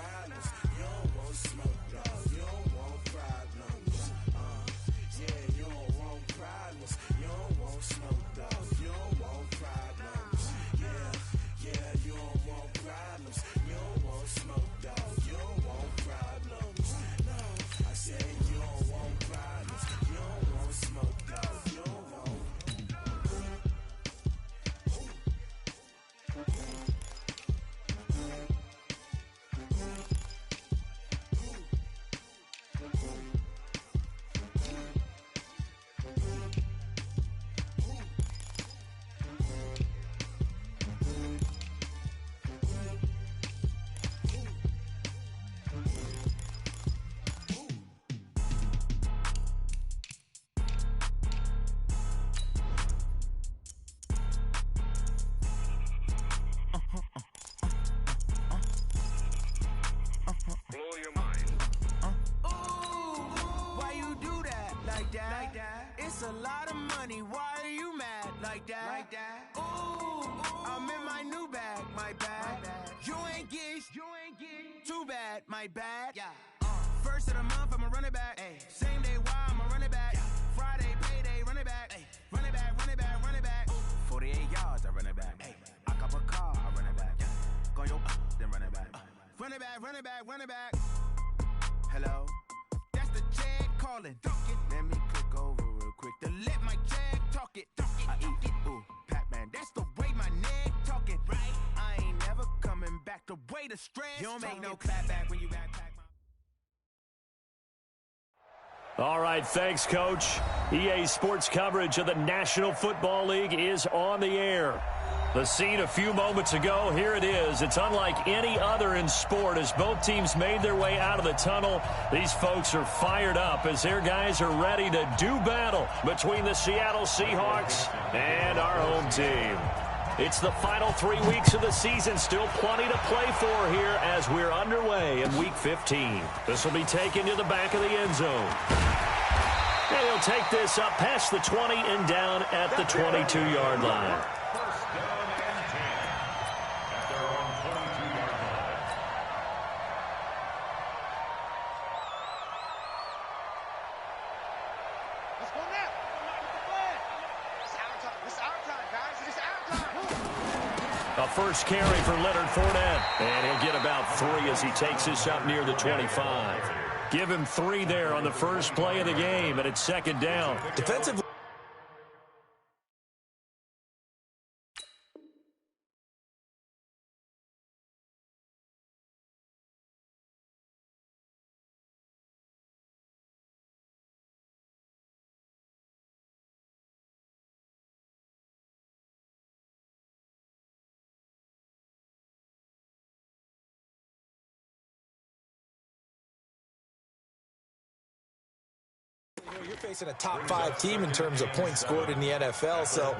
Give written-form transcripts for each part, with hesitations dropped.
problems. You don't want smoke, dog. You don't want problems. Yeah, you don't want problems. You don't want smoke, dog. You don't want problems. Yeah, you don't want problems. You don't want smoke, dog. You don't want problems. No, I said you don't want problems. You don't want smoke, dog. You don't want. It's a lot of money, why are you mad like that? Ooh, I'm in my new bag, my bad. You ain't get too bad, my bad. First of the month, I'ma run it back. Same day, why I'ma run it back. Friday, payday, run it back. Run it back, run it back, run it back. 48 yards, I run it back. I cop a car, I run it back. Go yo, then run it back. Run it back, run it back, run it back. Hello? That's the check calling. Let me click over real quick to let my check talk it. I eat it, ooh, Pac-Man. That's the way my neck talking. Right? I ain't never coming back. The way the stress. You don't make no clap back when you backpack. All right, thanks, Coach. EA Sports coverage of the National Football League is on the air. The scene a few moments ago, here it is. It's unlike any other in sport as both teams made their way out of the tunnel. These folks are fired up as their guys are ready to do battle between the Seattle Seahawks and our home team. It's the final 3 weeks of the season. Still plenty to play for here as we're underway in Week 15. This will be taken to the back of the end zone. And he'll take this up past the 20 and down at the 22-yard line. A first carry for Leonard Fournette. And he'll get about 3 as he takes this up near the 25. Give him 3 there on the first play of the game, and it's second down. Defensive. You're facing a top-5 team in terms of points scored in the NFL, so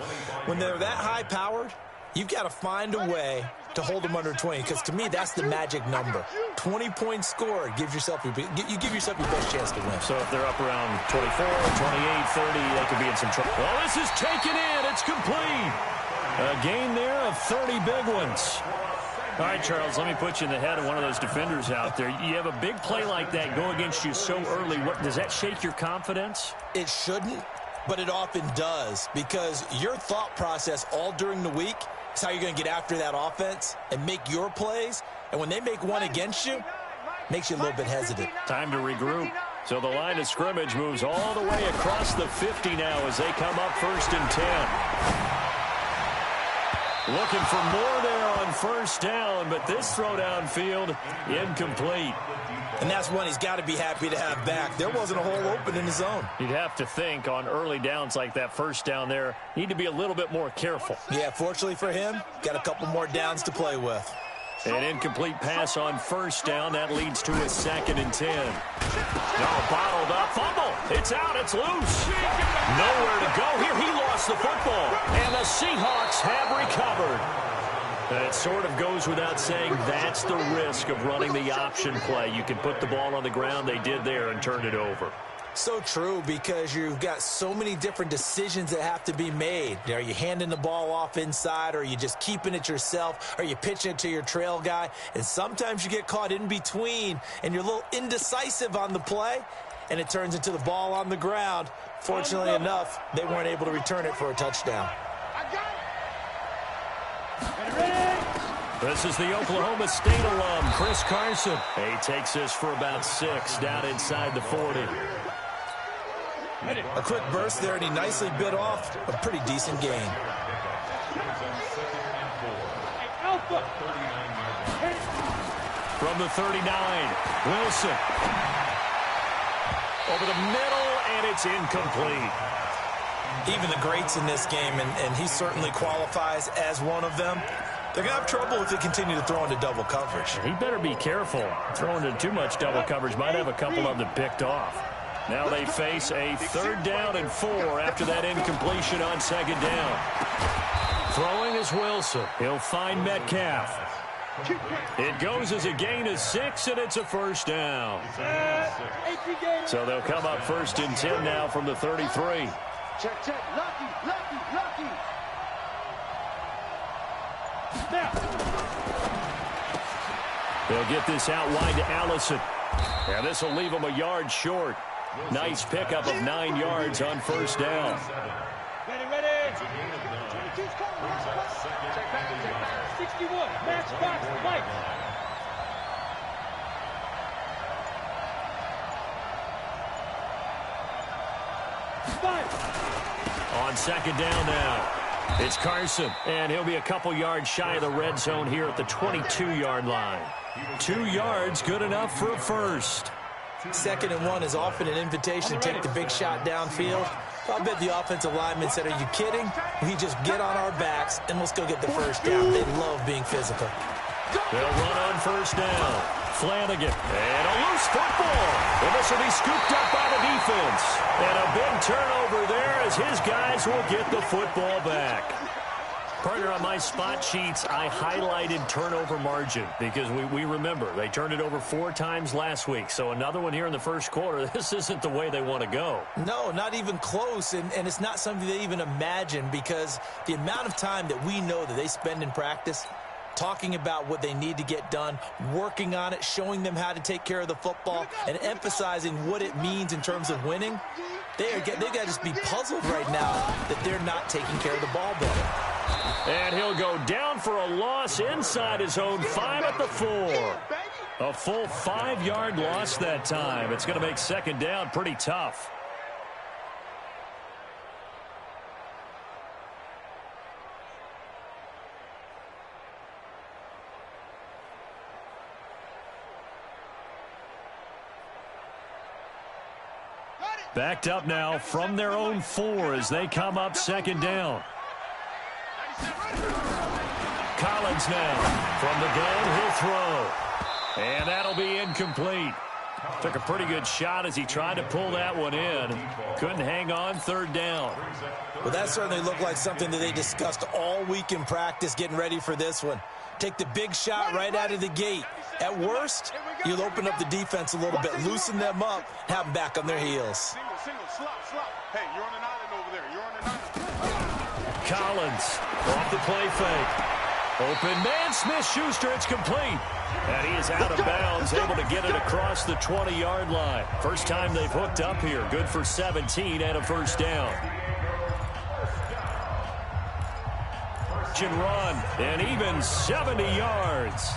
when they're that high-powered, you've got to find a way to hold them under 20, because to me, that's the magic number. 20 points scored, you give yourself your best chance to win. So if they're up around 24, 28, 30, they could be in some trouble. Well, this is taken in. It's complete. A gain there of 30 big ones. All right, Charles, let me put you in the head of one of those defenders out there. You have a big play like that go against you so early. Does that shake your confidence? It shouldn't, but it often does, because your thought process all during the week is how you're going to get after that offense and make your plays. And when they make one against you, makes you a little bit hesitant. Time to regroup. So the line of scrimmage moves all the way across the 50 now as they come up 1st and 10. Looking for more there on first down, but this throw downfield, incomplete. And that's one he's got to be happy to have back. There wasn't a hole open in the zone. You'd have to think on early downs like that first down there, need to be a little bit more careful. Yeah, fortunately for him, got a couple more downs to play with. An incomplete pass on first down. That leads to a 2nd and 10. Now bottled up. Fumble. It's out. It's loose. Nowhere to go here. He lost the football. And the Seahawks have recovered. It sort of goes without saying that's the risk of running the option play. You can put the ball on the ground. They did there and turned it over. So true, because you've got so many different decisions that have to be made. Are you handing the ball off inside, or are you just keeping it yourself? Are you pitching it to your trail guy? And sometimes you get caught in between, and you're a little indecisive on the play, and it turns into the ball on the ground. Fortunately enough, they weren't able to return it for a touchdown. This is the Oklahoma State alum, Chris Carson. He takes this for about 6 down inside the 40. A quick burst there, and he nicely bit off a pretty decent gain. From the 39, Wilson. Over the middle, and it's incomplete. Even the greats in this game, and he certainly qualifies as one of them, they're going to have trouble if they continue to throw into double coverage. He better be careful. Throwing into too much double coverage might have a couple of them picked off. Now they face a 3rd down and 4 after that incompletion on 2nd down. Throwing is Wilson. He'll find Metcalf. It goes as a gain of 6, and it's a 1st down. So they'll come up 1st and 10 now from the 33. Check. Lucky. They'll get this out wide to Allison. And this will leave them a yard short. Nice pickup of 9 yards on 1st down. Ready. 61, match box, Mike. On 2nd down now, it's Carson, and he'll be a couple yards shy of the red zone here at the 22-yard line. 2 yards, good enough for a 1st. 2nd and 1 is often an invitation to take the big shot downfield. I bet the offensive lineman said, "Are you kidding? We just get on our backs, and let's go get the 1st down." They love being physical. They'll run on 1st down. Flanagan, and a loose football. And this will be scooped up by the defense. And a big turnover there as his guys will get the football back. Partner, on my spot sheets, I highlighted turnover margin because we remember they turned it over 4 times last week. So another one here in the 1st quarter. This isn't the way they want to go. No, not even close, and it's not something they even imagine, because the amount of time that we know that they spend in practice talking about what they need to get done, working on it, showing them how to take care of the football, and emphasizing what it means in terms of winning. They've got to just be puzzled right now that they're not taking care of the ball better. And he'll go down for a loss inside his own 5 at the 4. A full 5-yard loss that time. It's going to make 2nd down pretty tough. Backed up now from their own 4 as they come up 2nd down. Collins now from the gun, he'll throw. And that'll be incomplete. Took a pretty good shot as he tried to pull that one in. Couldn't hang on 3rd down. Well, that certainly looked like something that they discussed all week in practice getting ready for this one. Take the big shot right out of the gate. At worst, you'll open up the defense a little bit, loosen them up, have them back on their heels. Single, slop. Hey, you're on an island over there. You're on an island. Collins off the play fake. Open man, Smith-Schuster, it's complete. And he is out of bounds, able to get it across the 20-yard line. First time they've hooked up here. Good for 17 and a 1st down. Run, and even 70 yards.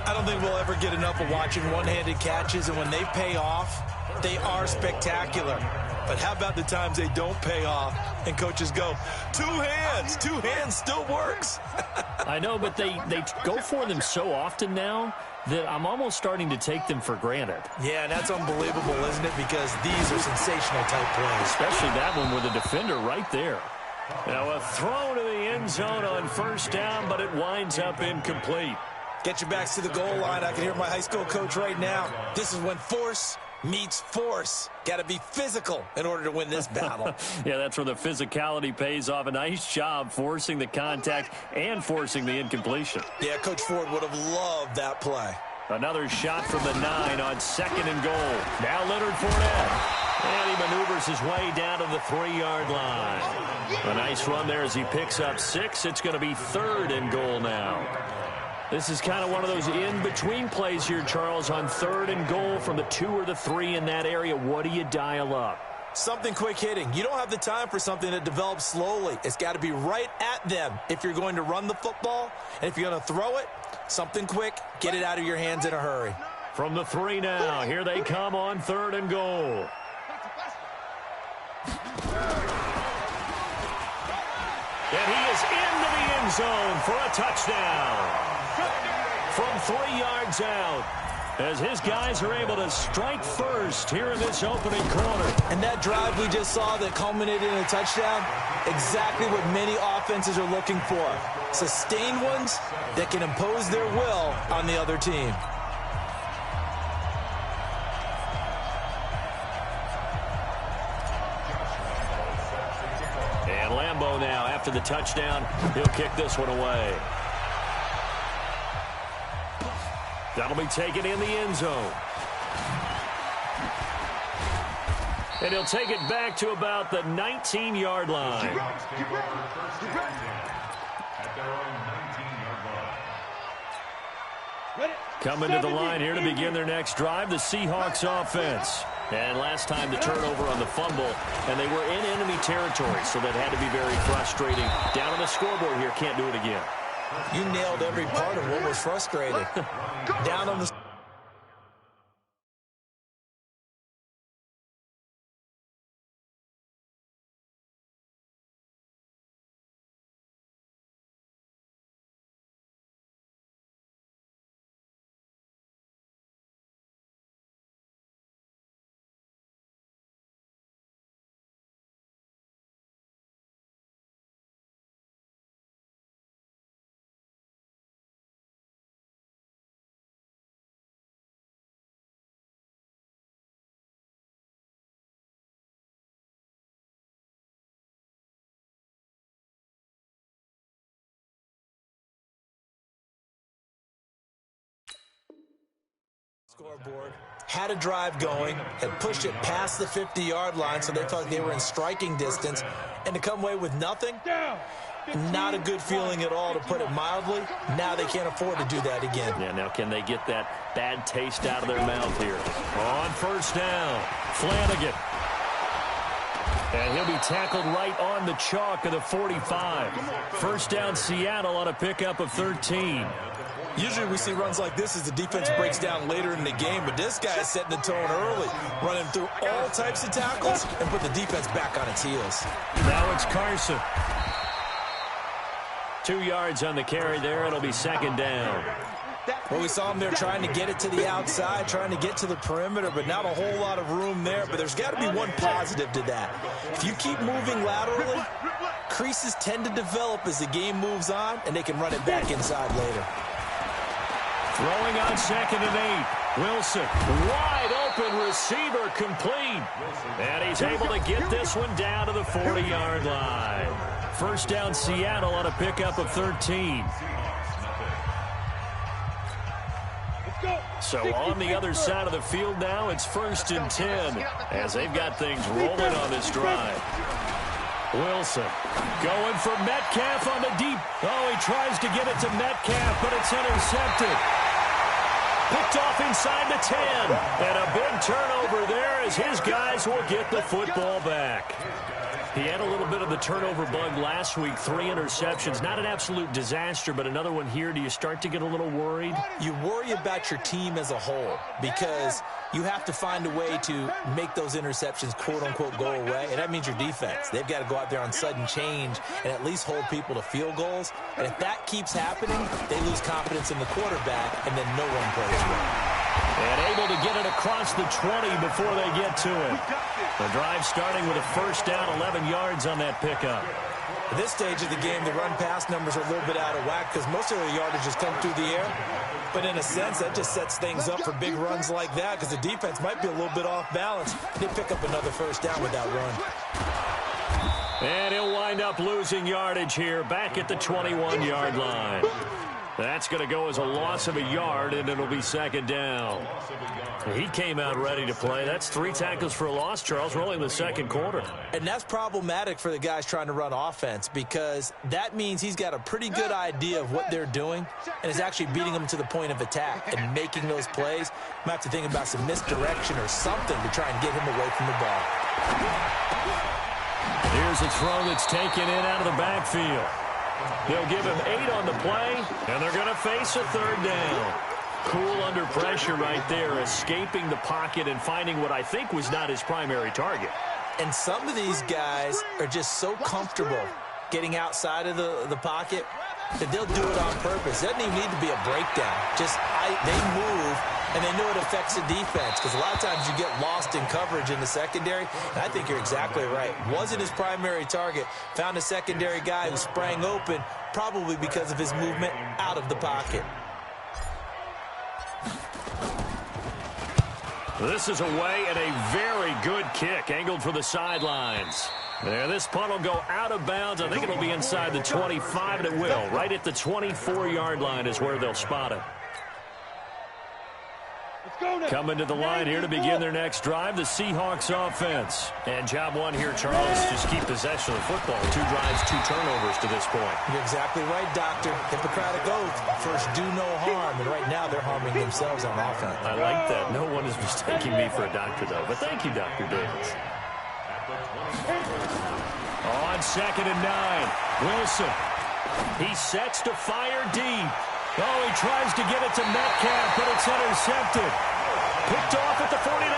I don't think we'll ever get enough of watching one-handed catches, and when they pay off, they are spectacular. But how about the times they don't pay off and coaches go, 2 hands, 2 hands still works. I know, but they go for them so often now that I'm almost starting to take them for granted. Yeah, and that's unbelievable, isn't it? Because these are sensational type plays. Especially that one with a defender right there. Now a throw to the end zone on 1st down, but it winds up incomplete. Get your backs to the goal line. I can hear my high school coach right now. This is when force meets force. Got to be physical in order to win this battle. Yeah, that's where the physicality pays off. A nice job forcing the contact and forcing the incompletion. Yeah, Coach Ford would have loved that play. Another shot from the 9 on 2nd and goal. Now Leonard Fournette. And he maneuvers his way down to the 3-yard line. A nice run there as he picks up 6. It's going to be 3rd and goal now. This is kind of one of those in-between plays here, Charles, on 3rd and goal from the 2 or the 3 in that area. What do you dial up? Something quick hitting. You don't have the time for something that develops slowly. It's got to be right at them if you're going to run the football. And if you're going to throw it, something quick, get it out of your hands in a hurry. From the 3 now, here they come on 3rd and goal. And he is into the end zone for a touchdown. From 3 yards out, as his guys are able to strike first here in this opening quarter. And that drive we just saw that culminated in a touchdown, exactly what many offenses are looking for. Sustained ones that can impose their will on the other team. And Lambeau now, after the touchdown, he'll kick this one away. That'll be taken in the end zone. And he'll take it back to about the 19-yard line. Coming to the line here to begin their next drive, the Seahawks offense. And last time the turnover on the fumble, and they were in enemy territory, so that had to be very frustrating. Down on the scoreboard here, can't do it again. You nailed every part of what was frustrating. Down on the... scoreboard, had a drive going, had pushed it past the 50-yard line, so they thought they were in striking distance, and to come away with nothing, not a good feeling at all, to put it mildly. Now they can't afford to do that again. Yeah, now can they get that bad taste out of their mouth here? On 1st down, Flanagan. And he'll be tackled right on the chalk of the 45. 1st down, Seattle on a pickup of 13. Usually we see runs like this as the defense breaks down later in the game, but this guy is setting the tone early, running through all types of tackles and put the defense back on its heels. Now it's Carson. 2 yards on the carry there. It'll be 2nd down. Well, we saw him there trying to get it to the outside, trying to get to the perimeter, but not a whole lot of room there. But there's got to be one positive to that. If you keep moving laterally, creases tend to develop as the game moves on, and they can run it back inside later. Throwing on 2nd and 8. Wilson, wide open receiver, complete. And he's able to get this one down to the 40-yard line. 1st down, Seattle on a pickup of 13. So on the other side of the field now, it's 1st and 10 as they've got things rolling on this drive. Wilson going for Metcalf on the deep. Oh, he tries to get it to Metcalf, but it's intercepted. Picked off inside the 10. And a big turnover there as his guys will get the football back. He had a little bit of the turnover bug last week, 3 interceptions. Not an absolute disaster, but another one here. Do you start to get a little worried? You worry about your team as a whole because you have to find a way to make those interceptions, quote-unquote, go away, and that means your defense. They've got to go out there on sudden change and at least hold people to field goals. And if that keeps happening, they lose confidence in the quarterback, and then no one plays well. And able to get it across the 20 before they get to it. The drive starting with a 1st down, 11 yards on that pickup. At this stage of the game, the run-pass numbers are a little bit out of whack because most of the yardage has come through the air. But in a sense, that just sets things up for big runs like that because the defense might be a little bit off balance. They pick up another 1st down with that run. And he'll wind up losing yardage here back at the 21-yard line. That's going to go as a loss of a yard, and it'll be second down. He came out ready to play. That's 3 tackles for a loss, Charles, rolling the second quarter. And that's problematic for the guys trying to run offense because that means he's got a pretty good idea of what they're doing and is actually beating them to the point of attack and making those plays. Might have to think about some misdirection or something to try and get him away from the ball. Here's a throw that's taken in out of the backfield. They'll give him 8 on the play, and they're going to face a third down. Cool under pressure right there, escaping the pocket and finding what I think was not his primary target. And some of these guys are just so comfortable getting outside of the pocket that they'll do it on purpose. It doesn't even need to be a breakdown. Just they move, and they know it affects the defense because a lot of times you get lost in coverage in the secondary. And I think you're exactly right. Wasn't his primary target. Found a secondary guy who sprang open, probably because of his movement out of the pocket. This is away and a very good kick, angled for the sidelines. There, this punt will go out of bounds. I think it'll be inside the 25, and it will. Right at the 24-yard line is where they'll spot it. Coming to the line here to begin their next drive, the Seahawks offense. And job one here, Charles, just keep possession of the football. 2 drives, 2 turnovers to this point. You're exactly right, Doctor. Hippocratic oath. First, do no harm. And right now, they're harming themselves on offense. I like that. No one is mistaking me for a doctor, though. But thank you, Dr. Davis. On 2nd and 9, Wilson. He sets to fire deep. Oh, he tries to get it to Metcalf, but it's intercepted. Picked off at the 49.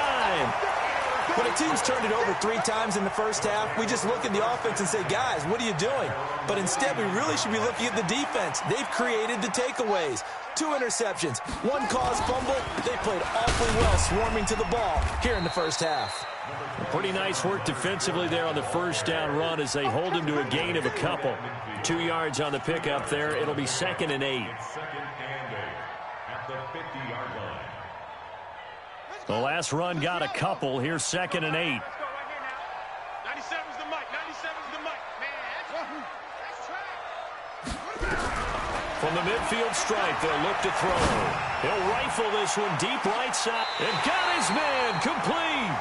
When a team's turned it over 3 times in the first half, we just look at the offense and say, guys, what are you doing? But instead, we really should be looking at the defense. They've created the takeaways. 2 interceptions, 1 caused fumble. They played awfully well swarming to the ball here in the first half. Pretty nice work defensively there on the first down run as they hold him to a gain of a couple. 2 yards on the pickup there. It'll be 2nd and 8. The last run got a couple. Here's 2nd and 8. 97's the mic. 97's the mic. From the midfield stripe, they'll look to throw. He'll rifle this one deep right side. And got his man complete.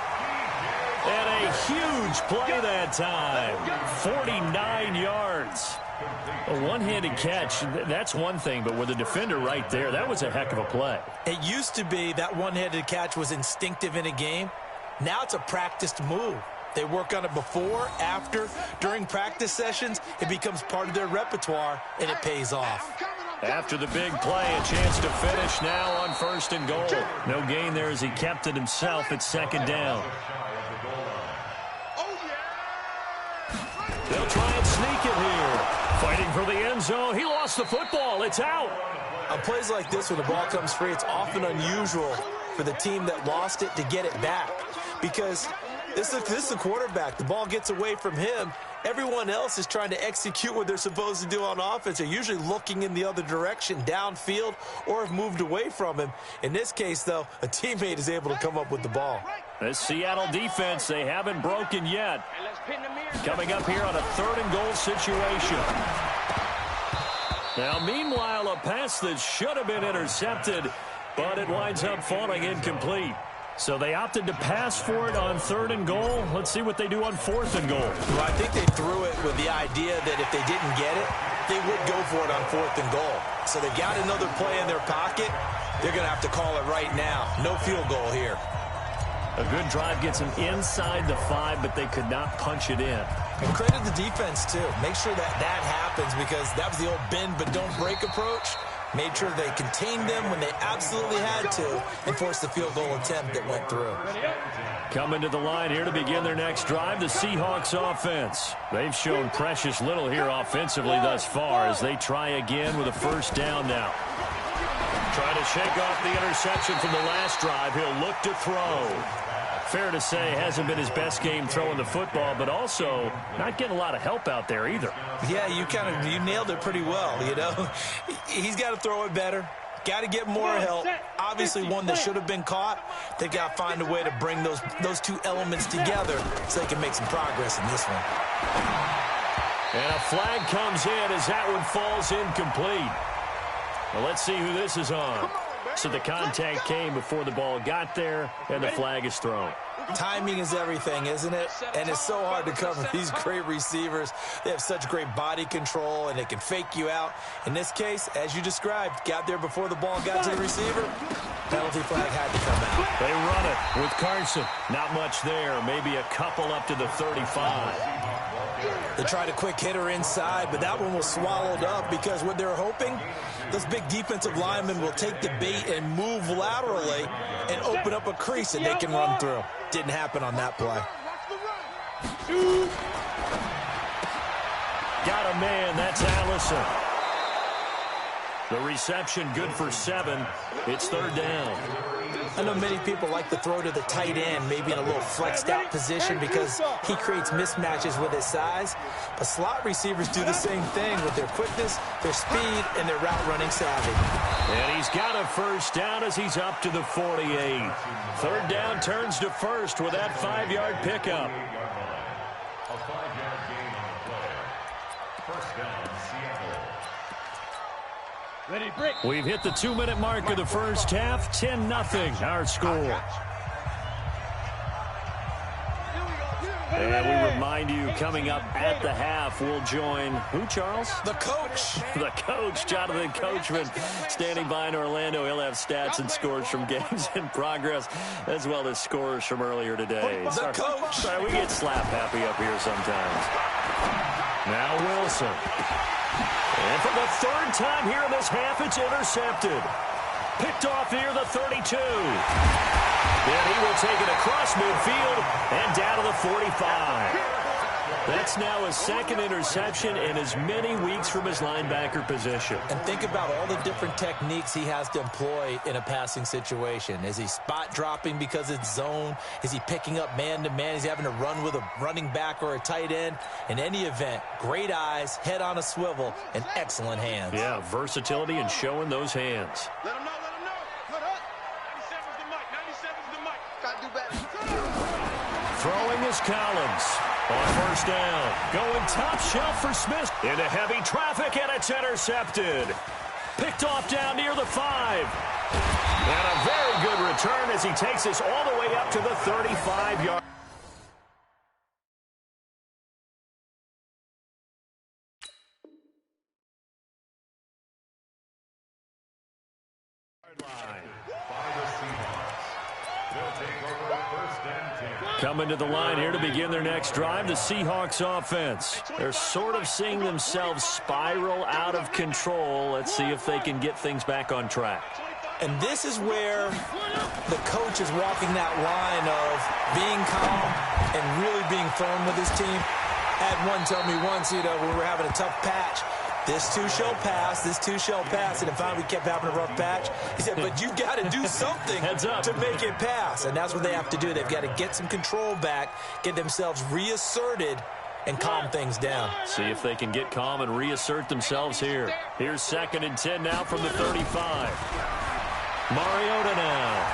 And a huge play that time. 49 yards. A one-handed catch, that's one thing, but with a defender right there, that was a heck of a play. It used to be that one-handed catch was instinctive in a game. Now it's a practiced move. They work on it before, after, during practice sessions. It becomes part of their repertoire, and it pays off. After the big play, a chance to finish now on 1st and goal. No gain there as he kept it himself at 2nd down. They'll try and sneak it here. Fighting for the end zone. He lost the football. It's out. On plays like this, when the ball comes free, it's often unusual for the team that lost it to get it back. Because this is the quarterback. The ball gets away from him. Everyone else is trying to execute what they're supposed to do on offense. They're usually looking in the other direction, downfield, or have moved away from him. In this case, though, a teammate is able to come up with the ball. This Seattle defense, they haven't broken yet. Coming up here on a 3rd and goal situation. Now, meanwhile, a pass that should have been intercepted, but it winds up falling incomplete. So they opted to pass for it on 3rd and goal. Let's see what they do on 4th and goal. Well, I think they threw it with the idea that if they didn't get it, they would go for it on 4th and goal. So they've got another play in their pocket. They're going to have to call it right now. No field goal here. A good drive gets them inside the 5, but they could not punch it in. And credit the defense, too. Make sure that happens because that was the old bend but don't break approach. Made sure they contained them when they absolutely had to and forced the field goal attempt that went through. Coming to the line here to begin their next drive, the Seahawks offense. They've shown precious little here offensively thus far as they try again with a 1st down now. Trying to shake off the interception from the last drive. He'll look to throw. Fair to say, hasn't been his best game throwing the football, but also not getting a lot of help out there either. Yeah, you nailed it pretty well, you know. He's got to throw it better. Got to get more help. Obviously, one that should have been caught. They've got to find a way to bring those 2 elements together so they can make some progress in this one. And a flag comes in as that one falls incomplete. Well, let's see who this is on. So the contact came before the ball got there, and the flag is thrown. Timing is everything, isn't it? And it's so hard to cover these great receivers. They have such great body control, and they can fake you out. In this case, as you described, got there before the ball got to the receiver. Penalty flag had to come out. They run it with Carson. Not much there. Maybe a couple up to the 35. They tried a quick hitter inside, but that one was swallowed up because what they're hoping, those big defensive linemen will take the bait and move laterally and open up a crease that they can run through. Didn't happen on that play. Got a man. That's Allison. The reception good for 7. It's third down. I know many people like to throw to the tight end, maybe in a little flexed out position because he creates mismatches with his size. But slot receivers do the same thing with their quickness, their speed, and their route running savvy. And he's got a first down as he's up to the 48. Third down turns to first with that 5-yard pickup. A 5-yard gain on the play. First down, Seattle. Ready, break. We've hit the 2-minute mark of the first half. 10-0 our score. And we remind you, coming up at the half, we'll join who, Charles? The coach. The coach, Jonathan Coachman, standing by in Orlando. He'll have stats and scores from games in progress, as well as scores from earlier today. The coach. Sorry, we get slap happy up here sometimes. Now Wilson. And for the third time here in this half, it's intercepted. Picked off near the 32. And he will take it across midfield and down to the 45. That's now his second interception in as many weeks from his linebacker position. And think about all the different techniques he has to employ in a passing situation. Is he spot dropping because it's zone? Is he picking up man-to-man? Is he having to run with a running back or a tight end? In any event, great eyes, head on a swivel, and excellent hands. Yeah, versatility and showing those hands. Let him know, let him know. Good up. 97's the mic, 97's the mic. Gotta do better. Throwing is Collins on first down. Going top shelf for Smith. Into heavy traffic, and it's intercepted. Picked off down near the 5. And a very good return as he takes us all the way up to the 35-yard. Coming to the line here to begin their next drive, the Seahawks offense. They're sort of seeing themselves spiral out of control. Let's see if they can get things back on track. And this is where the coach is walking that line of being calm and really being firm with his team. I had one tell me once, when we were having a tough patch, this too shall pass, this too shall pass, and finally we kept having a rough patch. He said, but you got to do something to make it pass, and that's what they have to do. They've got to get some control back, get themselves reasserted, and calm things down. See if they can get calm and reassert themselves here. Here's 2nd and 10 now from the 35. Mariota now.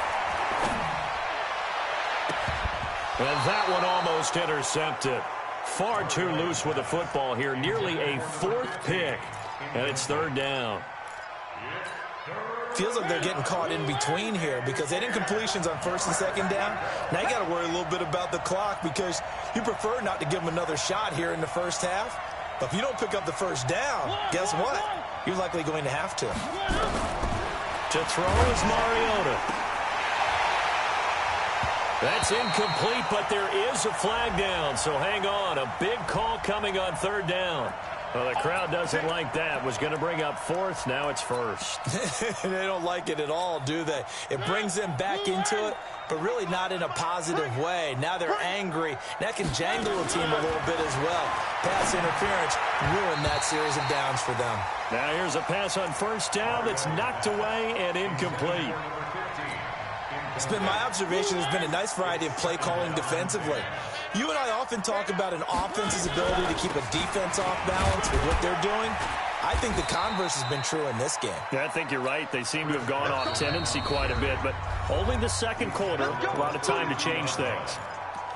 And that one almost intercepted. Far too loose with the football here. Nearly a 4th pick. And it's 3rd down. Feels like they're getting caught in between here because they didn't completions on 1st and 2nd down. Now you got to worry a little bit about the clock because you prefer not to give them another shot here in the first half. But if you don't pick up the first down, guess what? You're likely going to have to. To throw is Mariota. That's incomplete, but there is a flag down, so hang on. A big call coming on 3rd down. Well, the crowd doesn't like that. Was going to bring up 4th. Now it's 1st. They don't like it at all, do they? It brings them back into it, but really not in a positive way. Now they're angry. That can jangle a team a little bit as well. Pass interference ruined that series of downs for them. Now here's a pass on 1st down that's knocked away and incomplete. It's been my observation there's been a nice variety of play calling defensively. You and I often talk about an offense's ability to keep a defense off balance with what they're doing. I think the converse has been true in this game. Yeah, I think you're right. They seem to have gone off tendency quite a bit, but only the 2nd quarter. A lot of time to change things.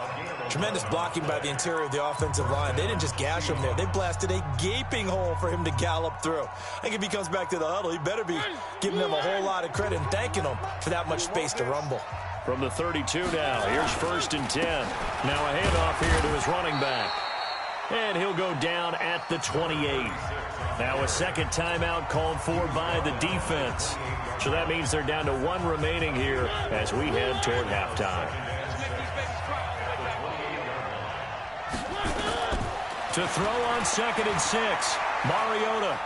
A gain of Tremendous blocking by the interior of the offensive line. They didn't just gash him there. They blasted a gaping hole for him to gallop through. I think if he comes back to the huddle, he better be giving them a whole lot of credit and thanking them for that much space to rumble. From the 32 now, here's 1st and 10. Now a handoff here to his running back. And he'll go down at the 28. Now a second timeout called for by the defense. So that means they're down to 1 remaining here as we head toward halftime. To throw on 2nd and 6, Mariota.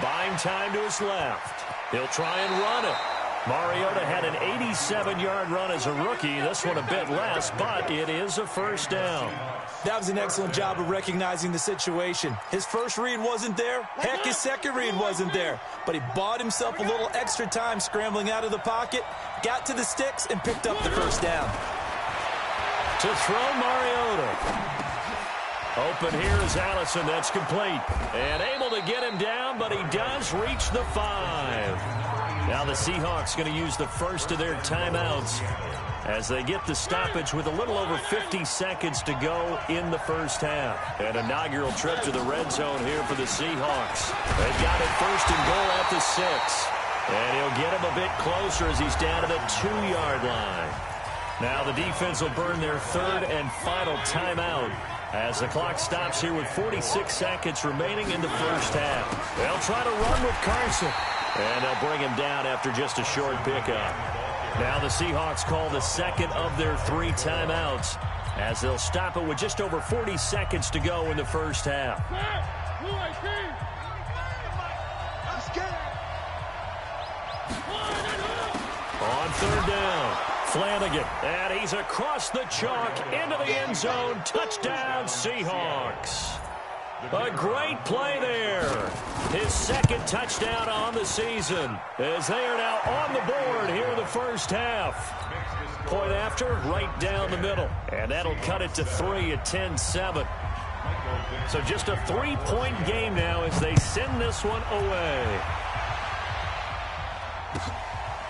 Buying time to his left. He'll try and run it. Mariota had an 87-yard run as a rookie. This one a bit less, but it is a first down. That was an excellent job of recognizing the situation. His first read wasn't there. Heck, his second read wasn't there. But he bought himself a little extra time scrambling out of the pocket, got to the sticks, and picked up the first down. To throw Mariota. Open here is Allison. That's complete. And able to get him down, but he does reach the 5. Now the Seahawks going to use the first of their timeouts as they get the stoppage with a little over 50 seconds to go in the first half. An inaugural trip to the red zone here for the Seahawks. They've got it 1st and goal at the 6. And he'll get him a bit closer as he's down to the 2-yard line. Now the defense will burn their 3rd and final timeout as the clock stops here with 46 seconds remaining in the first half. They'll try to run with Carson. And they'll bring him down after just a short pickup. Now the Seahawks call the second of their 3 timeouts as they'll stop it with just over 40 seconds to go in the first half. On 3rd down, Flanagan. And he's across the chalk into the end zone. Touchdown, Seahawks. A great play there. His 2nd touchdown on the season as they are now on the board here in the first half. Point after, right down the middle. And that'll cut it to 3 at 10-7. So just a 3-point game now as they send this one away.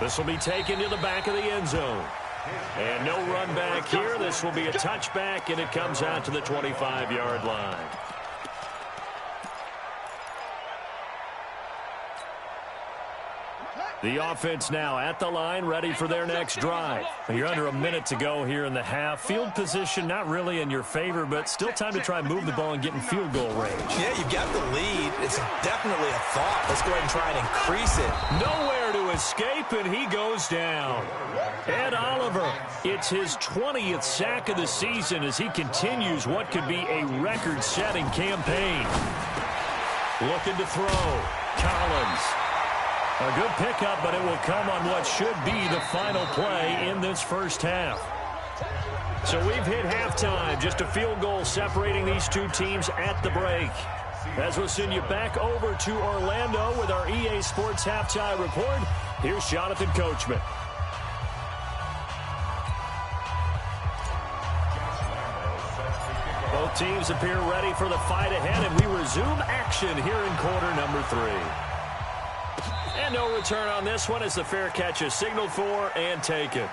This will be taken to the back of the end zone. And no run back here. This will be a touchback, and it comes out to the 25-yard line. The offense now at the line, ready for their next drive. You're under a minute to go here in the half. Field position not really in your favor, but still time to try and move the ball and get in field goal range. Yeah, you've got the lead. It's definitely a thought. Let's go ahead and try and increase it. Nowhere to escape, and he goes down. Ed Oliver, it's his 20th sack of the season as he continues what could be a record-setting campaign. Looking to throw. Collins. A good pickup, but it will come on what should be the final play in this first half. So we've hit halftime. Just a field goal separating these two teams at the break. As we'll send you back over to Orlando with our EA Sports Halftime Report, here's Jonathan Coachman. Both teams appear ready for the fight ahead, and we resume action here in quarter number 3. And no return on this one as the fair catch is signaled for and taken.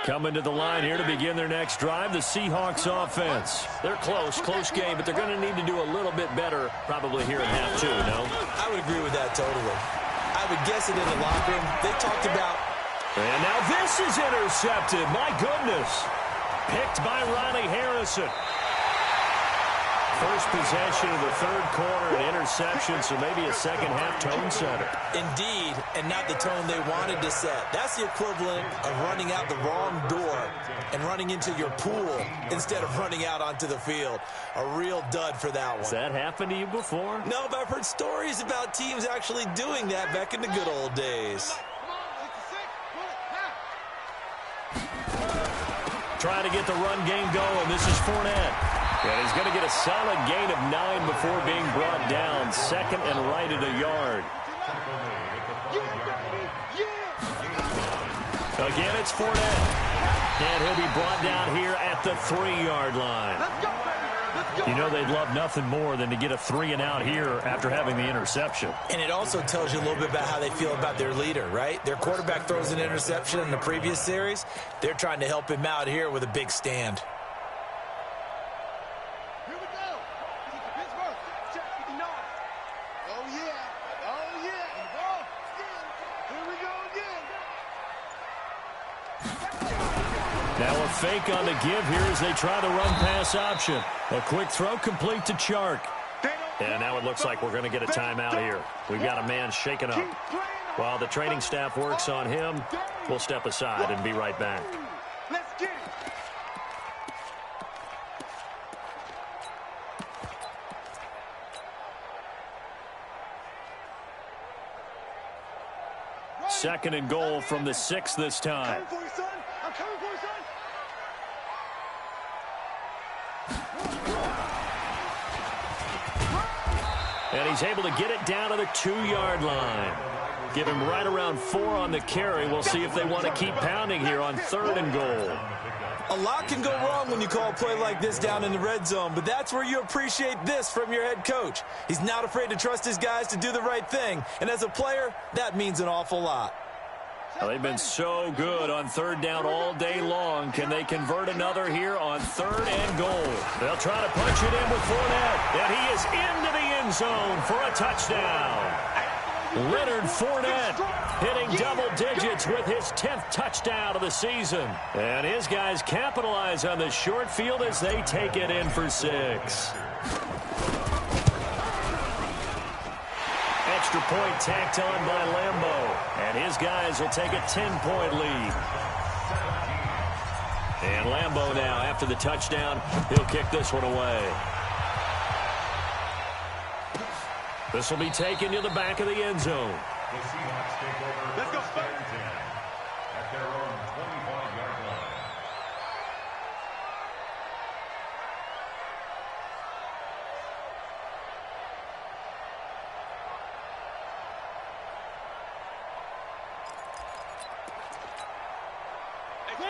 Coming to the line here to begin their next drive, the Seahawks offense. They're close game, but they're going to need to do a little bit better probably here in half 2, no? I would agree with that totally. I would guess it in the locker room. They talked about... And now this is intercepted. My goodness. Picked by Riley Harrison. First possession of the 3rd quarter, an interception, so maybe a second-half tone setter. Indeed, and not the tone they wanted to set. That's the equivalent of running out the wrong door and running into your pool instead of running out onto the field. A real dud for that one. Has that happened to you before? No, but I've heard stories about teams actually doing that back in the good old days. Trying to get the run game going. This is Fournette. And he's going to get a solid gain of 9 before being brought down. 2nd and right at a yard. A Again, it's Fournette. And he'll be brought down here at the 3-yard line. Let's go, baby. Let's go. You know they'd love nothing more than to get a 3-and-out here after having the interception. And it also tells you a little bit about how they feel about their leader, right? Their quarterback throws an interception in the previous series. They're trying to help him out here with a big stand. Here we go. This is the Pittsburgh. Check 59. Oh, yeah. Oh, yeah. And the ball. Here we go again. Now a fake on the give here as they try the run-pass option. A quick throw complete to Chark. And now it looks like we're going to get a timeout here. We've got a man shaken up. While the training staff works on him, we'll step aside and be right back. Let's get it. Second and goal from the 6 this time. Coming for you, son. I'm coming for you, son. And he's able to get it down to the 2-yard line. Give him right around 4 on the carry. We'll see if they want to keep pounding here on 3rd and goal. A lot can go wrong when you call a play like this down in the red zone, but that's where you appreciate this from your head coach. He's not afraid to trust his guys to do the right thing, and as a player, that means an awful lot. Well, they've been so good on 3rd down all day long. Can they convert another here on 3rd and goal? They'll try to punch it in with Fournette, and he is into the end zone for a touchdown. Leonard Fournette hitting double digits with his 10th touchdown of the season. And his guys capitalize on the short field as they take it in for 6. Extra point tacked on by Lambeau. And his guys will take a 10-point lead. And Lambeau now, after the touchdown, he'll kick this one away. This will be taken to the back of the end zone. The Seahawks take over. Let's go, first and 10 at their own 25-yard line.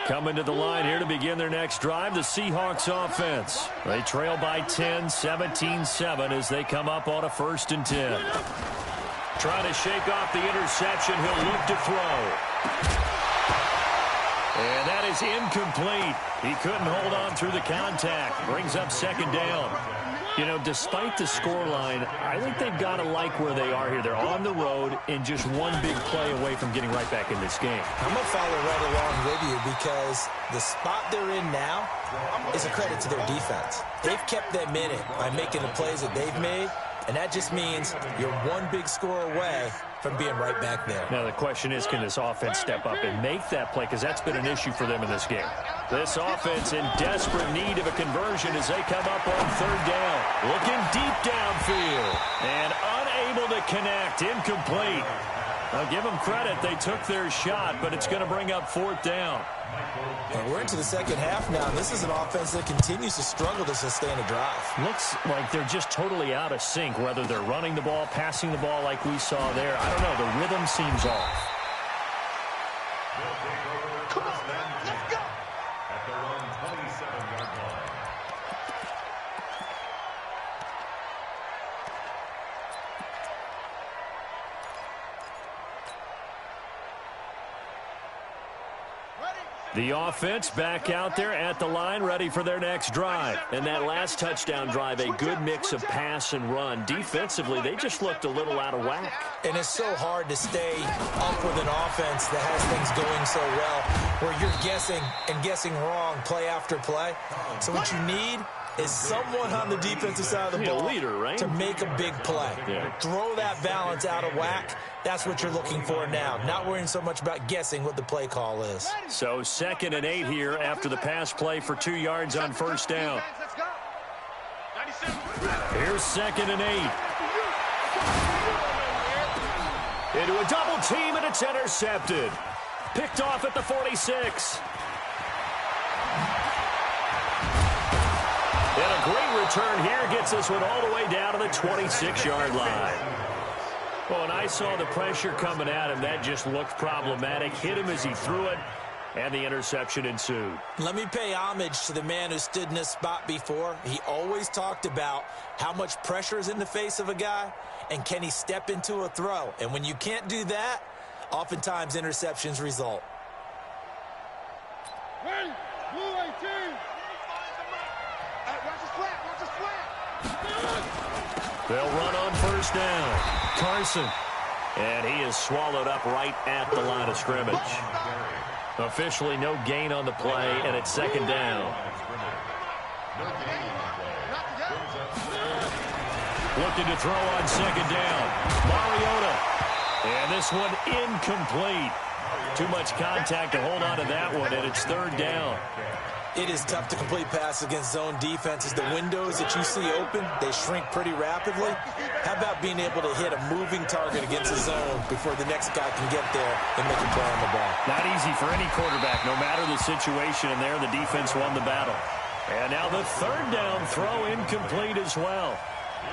Coming to the line here to begin their next drive, the Seahawks offense. They trail by 10, 17-7 as they come up on a 1st and 10. Trying to shake off the interception, he'll look to throw. And that is incomplete. He couldn't hold on through the contact. Brings up 2nd down. You know, despite the scoreline, I think they've got to like where they are here. They're on the road and just one big play away from getting right back in this game. I'm going to follow right along with you because the spot they're in now is a credit to their defense. They've kept them in it by making the plays that they've made, and that just means you're one big score away from being right back there. Now the question is, can this offense step up and make that play? Because that's been an issue for them in this game. This offense in desperate need of a conversion as they come up on 3rd down. Looking deep downfield. And unable to connect. Incomplete. I'll give them credit. They took their shot, but it's going to bring up 4th down. And we're into the 2nd half now. This is an offense that continues to struggle to sustain a drive. Looks like they're just totally out of sync, whether they're running the ball, passing the ball like we saw there. I don't know. The rhythm seems off. Come on, let's go. At their own 27-yard line. The offense back out there at the line, ready for their next drive. And that last touchdown drive, a good mix of pass and run. Defensively, they just looked a little out of whack. And it's so hard to stay up with an offense that has things going so well, where you're guessing and guessing wrong play after play. So what you need is someone on the defensive side of the ball leader, right? to make a big play. Yeah. Throw that balance out of whack. That's what you're looking for now. Not worrying so much about guessing what the play call is. So 2nd and 8 here after the pass play for 2 yards on 1st down. Let's go. 97. Here's 2nd and 8. Into a double team, and it's intercepted. Picked off at the 46. And a great return here gets this one all the way down to the 26-yard line. Well, and I saw the pressure coming at him. That just looked problematic. Hit him as he threw it. and the interception ensued. Let me pay homage to the man who stood in this spot before. He always talked about how much pressure is in the face of a guy, and can he step into a throw? And when you can't do that, oftentimes interceptions result. Ready? Blue 18. Watch his flat. Watch his flat. They'll run on first down. Carson. And he is swallowed up right at the line of scrimmage. Officially no gain on the play, and it's second down. Looking to throw on second down. Mariota. And this one incomplete. Too much contact to hold on to that one, and it's third down. It is tough to complete passes against zone defenses. The windows that you see open, they shrink pretty rapidly. How about being able to hit a moving target against a zone before the next guy can get there and make a play on the ball? Not easy for any quarterback, no matter the situation, and there the defense won the battle. And now the third down throw incomplete as well.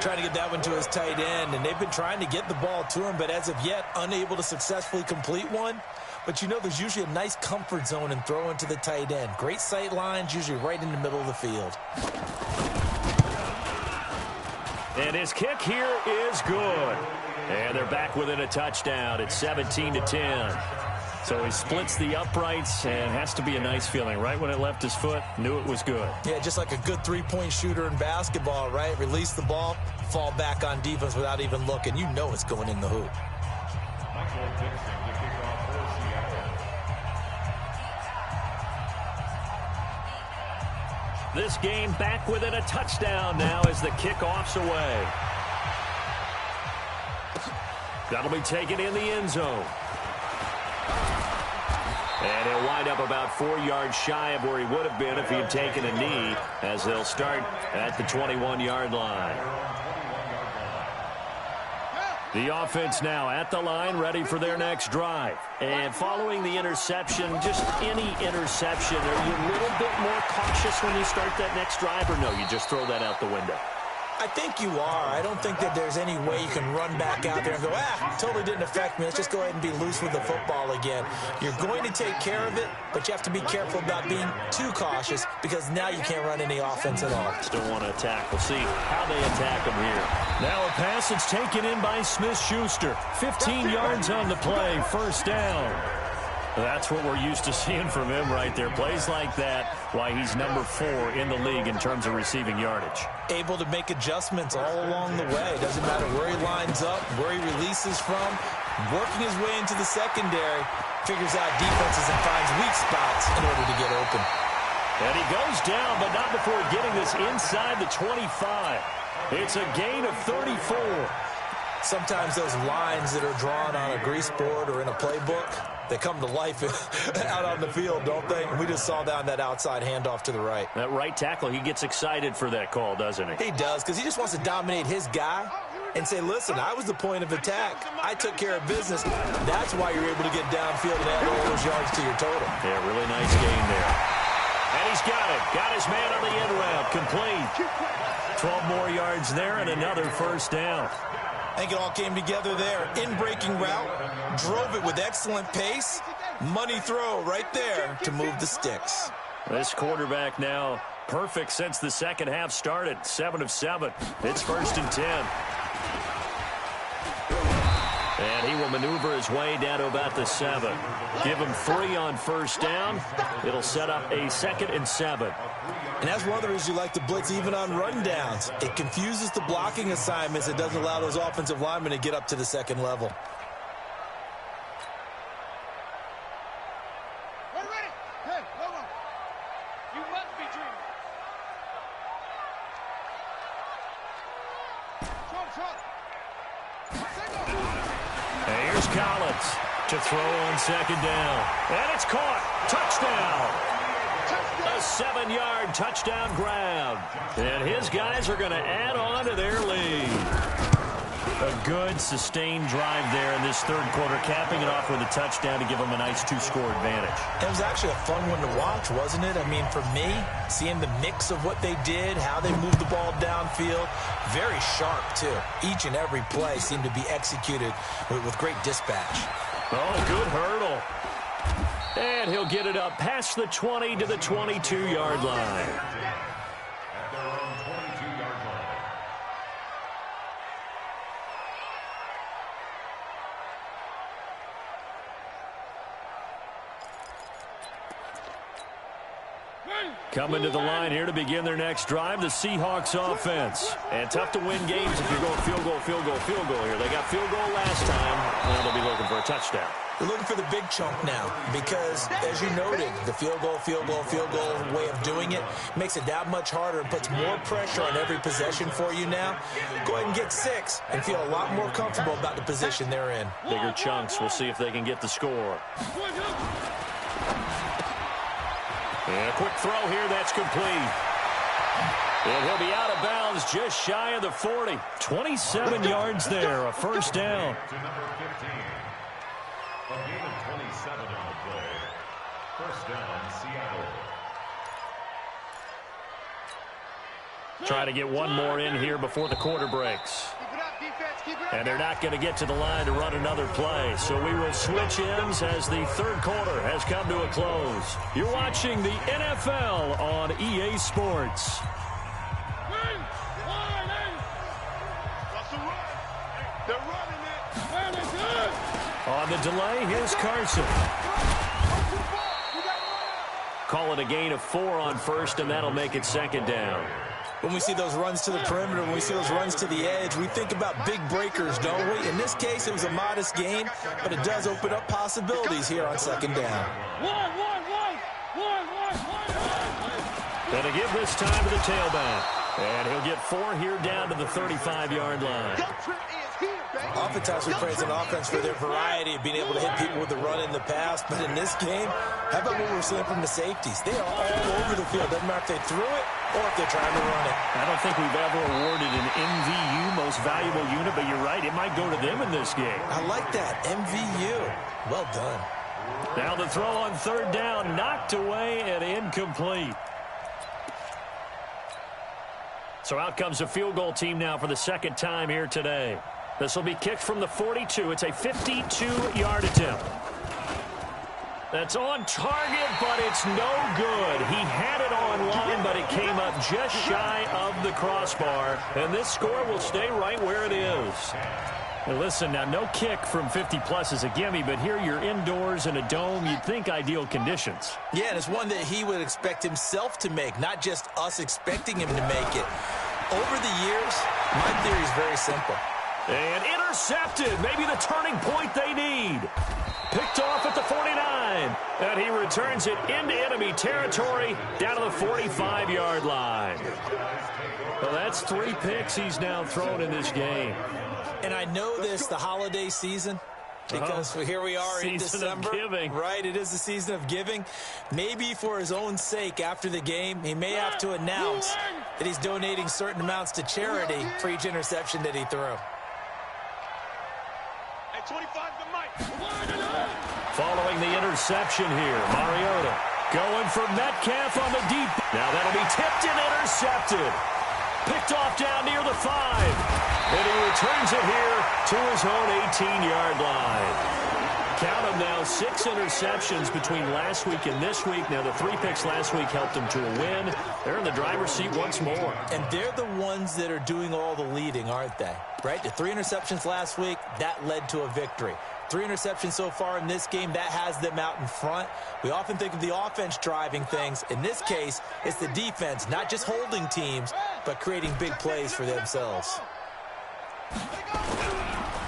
Trying to get that one to his tight end, and they've been trying to get the ball to him, but as of yet, unable to successfully complete one. But you know, there's usually a nice comfort zone in throwing to the tight end. Great sight lines, usually right in the middle of the field. And his kick here is good. And they're back within a touchdown. It's 17-10. So he splits the uprights, and has to be a nice feeling. Right when it left his foot, knew it was good. Yeah, just like a good three-point shooter in basketball, right? Release the ball, fall back on defense without even looking. You know it's going in the hoop. This game back within a touchdown now as the kickoff's away. That'll be taken in the end zone. And he'll wind up about 4 yards shy of where he would have been if he had taken a knee, as they'll start at the 21-yard line. The offense now at the line, ready for their next drive. And following the interception, just any interception, are you a little bit more cautious when you start that next drive, or no, you just throw that out the window? I think you are. I don't think that there's any way you can run back out there and go, totally didn't affect me. Let's just go ahead and be loose with the football again. You're going to take care of it, but you have to be careful about being too cautious, because now you can't run any offense at all. Still want to attack. We'll see how they attack him here. Now a pass that's taken in by Smith-Schuster. 15 yards on the play, first down. That's what we're used to seeing from him right there. Plays like that, why he's number 4 in the league in terms of receiving yardage. Able to make adjustments all along the way. Doesn't matter where he lines up, where he releases from. Working his way into the secondary, figures out defenses and finds weak spots in order to get open. And he goes down, but not before getting this inside the 25. It's a gain of 34. Sometimes those lines that are drawn on a grease board or in a playbook, they come to life out on the field, don't they? And we just saw down that outside handoff to the right. That right tackle, he gets excited for that call, doesn't he? He does, because he just wants to dominate his guy and say, listen, I was the point of attack. I took care of business. That's why you're able to get downfield and add all those yards to your total. Yeah, really nice gain there. And he's got it. Got his man on the end route. Complete. 12 more yards there and another first down. I think it all came together there. In-breaking route, drove it with excellent pace. Money throw right there to move the sticks. This quarterback now perfect since the second half started. 7 of 7. It's 1st and 10. And he will maneuver his way down to about the 7. Give him 3 on first down. It'll set up a 2nd and 7. And that's one of the reasons you like to blitz even on rundowns. It confuses the blocking assignments. It doesn't allow those offensive linemen to get up to the second level. Ready? Hey, hold on. You must be dreaming. And here's Collins to throw on second down. And it's caught. Touchdown. A 7-yard touchdown grab. And his guys are going to add on to their lead. A good, sustained drive there in this third quarter, capping it off with a touchdown to give them a nice 2-score advantage. It was actually a fun one to watch, wasn't it? I mean, for me, seeing the mix of what they did, how they moved the ball downfield, very sharp, too. Each and every play seemed to be executed with great dispatch. Oh, good hurdle. And he'll get it up past the 20 to the 22-yard line. At their own 22-yard line. Coming to the line here to begin their next drive, the Seahawks offense. And tough to win games if you're going field goal, field goal, field goal here. They got field goal last time. Now they'll be looking for a touchdown. They're looking for the big chunk now because, as you noted, the field goal way of doing it makes it that much harder and puts more pressure on every possession for you now. Go ahead and get 6 and feel a lot more comfortable about the position they're in. Bigger chunks. We'll see if they can get the score. And a quick throw here. That's complete. And he'll be out of bounds just shy of the 40. 27 yards there, a first down. To number 15. A gain of 27 on the play. First down, Seattle. Try to get one more in here before the quarter breaks. And they're not going to get to the line to run another play. So we will switch ends as the third quarter has come to a close. You're watching the NFL on EA Sports. They're running it. On the delay, here's Carson. Call it a gain of 4 on first, and that'll make it second down. When we see those runs to the perimeter, when we see those runs to the edge, we think about big breakers, don't we? In this case, it was a modest gain, but it does open up possibilities here on second down. Gonna give this time to the tailback. And he'll get 4 here down to the 35-yard line. Oftentimes we praise an offense for their variety of being able to hit people with the run in the past, but in this game, how about what we're seeing from the safeties? They are all over the field. Doesn't matter if they threw it or if they're trying to run it. I don't think we've ever awarded an MVU, most valuable unit, but you're right, it might go to them in this game. I like that, MVU. Well done. Now the throw on third down, knocked away and incomplete. So out comes a field goal team now for the second time here today. This will be kicked from the 42. It's a 52-yard attempt. That's on target, but it's no good. He had it on line, but it came up just shy of the crossbar. And this score will stay right where it is. Now listen, now no kick from 50-plus is a gimme, but here you're indoors in a dome. You'd think ideal conditions. Yeah, and it's one that he would expect himself to make, not just us expecting him to make it. Over the years, my theory is very simple. And intercepted. Maybe the turning point they need. Picked off at the 49. And he returns it into enemy territory down to the 45-yard line. Well, that's 3 picks he's now thrown in this game. And I know this, the holiday season, because here we are in December. Season of giving. Right, it is the season of giving. Maybe for his own sake after the game, he may have to announce that he's donating certain amounts to charity for each interception that he threw. 25 to Mike. Following the interception here, Mariota going for Metcalf on the deep. Now that'll be tipped and intercepted. Picked off down near the 5. And he returns it here to his own 18-yard line. Count them now, 6 interceptions between last week and this week. Now the 3 picks last week helped them to a win. They're in the driver's seat once more. And they're the ones that are doing all the leading, aren't they? Right? The 3 interceptions last week, that led to a victory. 3 interceptions so far in this game, that has them out in front. We often think of the offense driving things. In this case, it's the defense, not just holding teams, but creating big plays for themselves.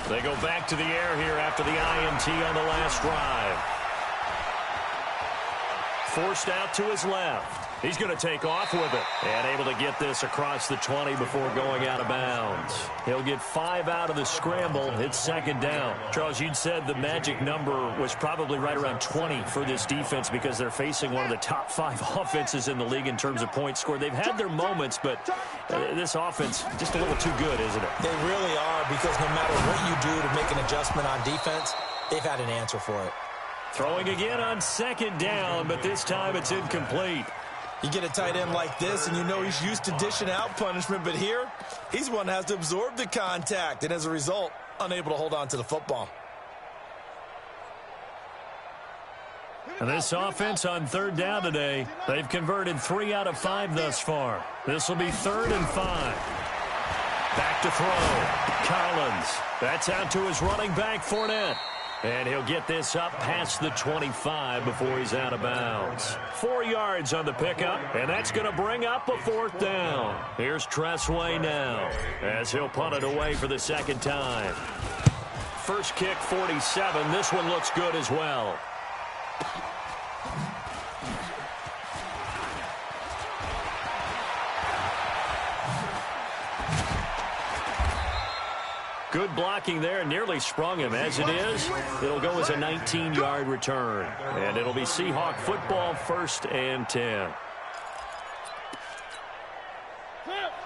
They go back to the air here after the INT on the last drive. Forced out to his left. He's going to take off with it. And able to get this across the 20 before going out of bounds. He'll get 5 out of the scramble. It's second down. Charles, you'd said the magic number was probably right around 20 for this defense because they're facing one of the top 5 offenses in the league in terms of points scored. They've had their moments, but this offense just a little too good, isn't it? They really are, because no matter what you do to make an adjustment on defense, they've had an answer for it. Throwing again on second down, but this time it's incomplete. You get a tight end like this, and you know he's used to dishing out punishment, but here, he's one that has to absorb the contact, and as a result, unable to hold on to the football. And this offense on third down today, they've converted 3 out of 5 thus far. This will be 3rd and 5. Back to throw. Collins. That's out to his running back, Fournette. And he'll get this up past the 25 before he's out of bounds. 4 yards on the pickup, and that's going to bring up a 4th down. Here's Tressway now, as he'll punt it away for the second time. First kick, 47. This one looks good as well. Good blocking there, nearly sprung him. As it is, it'll go as a 19-yard return. And it'll be Seahawk football, 1st and 10.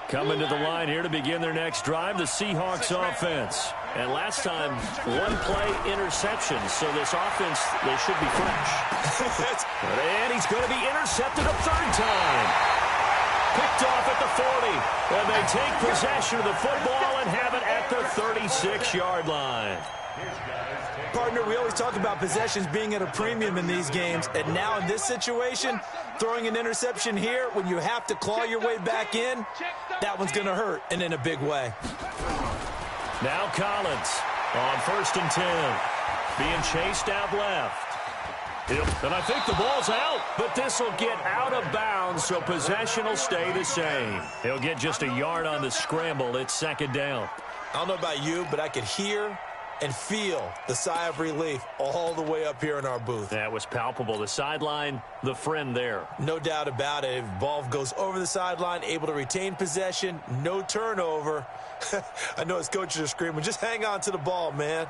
Coming to the line here to begin their next drive, the Seahawks offense. And last time, 1-play interception, so this offense, they should be fresh. And he's going to be intercepted a 3rd time. Picked off at the 40, and they take possession of the football and have it at the 36-yard line. Partner, we always talk about possessions being at a premium in these games, and now in this situation, throwing an interception here when you have to claw your way back in, that one's going to hurt, and in a big way. Now Collins on 1st and 10, being chased out left. And I think the ball's out, but this will get out of bounds, so possession will stay the same. He'll get just a yard on the scramble. It's 2nd down. I don't know about you, but I could hear and feel the sigh of relief all the way up here in our booth. That was palpable. The sideline, the friend there. No doubt about it. If ball goes over the sideline, able to retain possession, no turnover. I know his coaches are screaming, just hang on to the ball, man.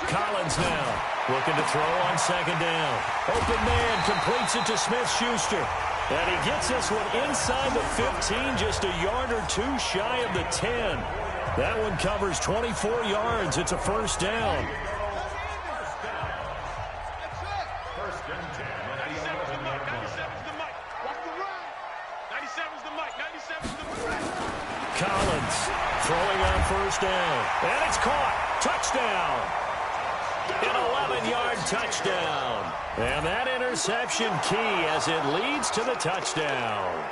Collins now looking to throw on 2nd down. Open man completes it to Smith-Schuster. And he gets this one inside the 15, just a yard or 2 shy of the 10. That one covers 24 yards. It's a 1st down. Collins throwing on 1st down. And it's caught. Touchdown. An 11-yard touchdown. And that interception key as it leads to the touchdown.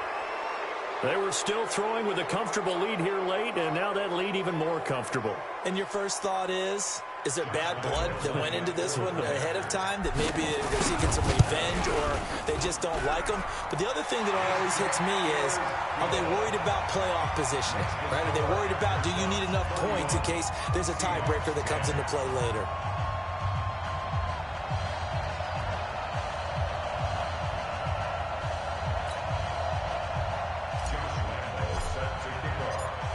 They were still throwing with a comfortable lead here late, and now that lead even more comfortable. And your first thought is there bad blood that went into this one ahead of time, that maybe they're seeking some revenge or they just don't like them? But the other thing that always hits me is, are they worried about playoff positioning? Right? Are they worried about, do you need enough points in case there's a tiebreaker that comes into play later?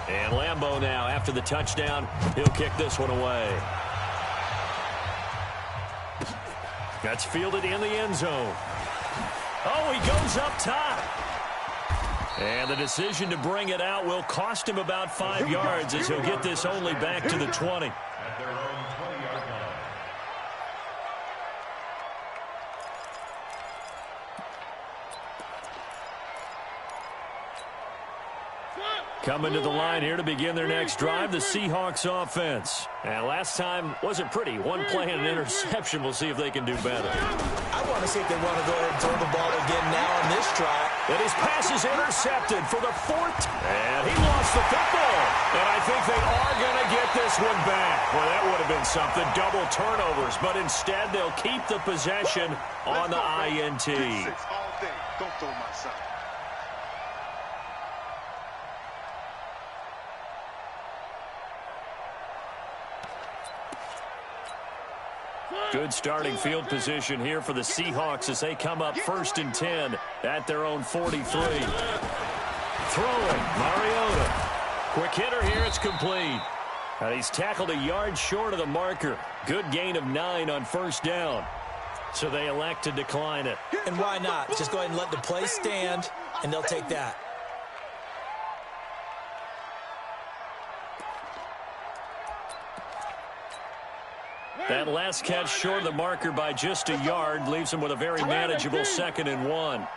And Lambeau now, after the touchdown, he'll kick this one away. That's fielded in the end zone. Oh, he goes up top. And the decision to bring it out will cost him about 5 yards as he'll get this only back to the 20. At their own 20-yard line. Coming to the line here to begin their next drive, the Seahawks offense. And last time wasn't pretty. 1 play and an interception. We'll see if they can do better. I want to see if they want to go ahead and throw the ball again now on this try. And his pass is intercepted for the 4th. And he lost the football. And I think they are going to get this one back. Well, that would have been something. Double turnovers. But instead, they'll keep the possession on the INT. Don't throw my side. Good starting field position here for the Seahawks as they come up 1st and 10 at their own 43. Throwing, Mariota. Quick hitter here, it's complete. And he's tackled a yard short of the marker. Good gain of 9 on 1st down. So they elect to decline it. And why not? Just go ahead and let the play stand, and they'll take that. That last catch short of the marker by just a yard leaves him with a very manageable 2nd and 1.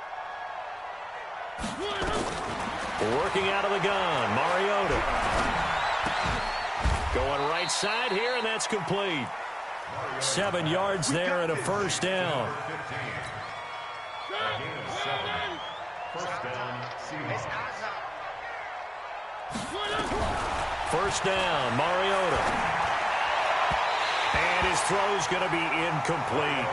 Working out of the gun, Mariota. Going right side here, and that's complete. 7 yards there and a first down. First down, Mariota. And his throw's going to be incomplete.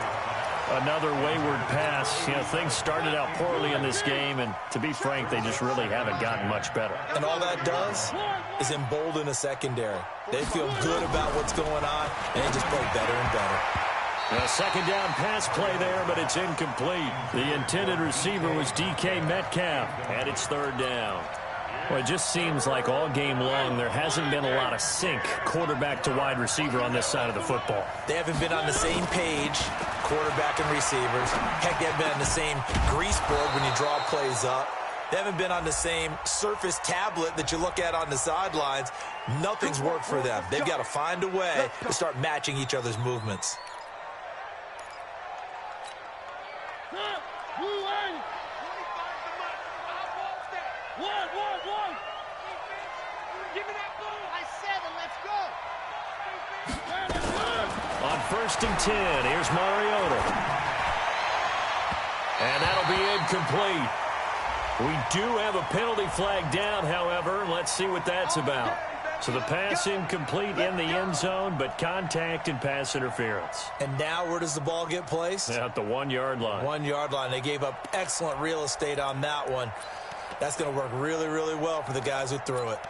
Another wayward pass. You know, things started out poorly in this game, and to be frank, they just really haven't gotten much better. And all that does is embolden a secondary. They feel good about what's going on, and they just play better and better. A second down pass play there, but it's incomplete. The intended receiver was DK Metcalf, and it's 3rd down. Well, it just seems like all game long there hasn't been a lot of sync quarterback to wide receiver on this side of the football. They haven't been on the same page, quarterback and receivers. Heck, they haven't been on the same grease board when you draw plays up. They haven't been on the same surface tablet that you look at on the sidelines. Nothing's worked for them. They've got to find a way to start matching each other's movements. On 1st and 10, here's Mariota. And that'll be incomplete. We do have a penalty flag down, however. Let's see what that's about. So the pass incomplete in the end zone, but contact and pass interference. And now where does the ball get placed? At the 1-yard line. 1-yard line. They gave up excellent real estate on that one. That's going to work really, really well for the guys who threw it.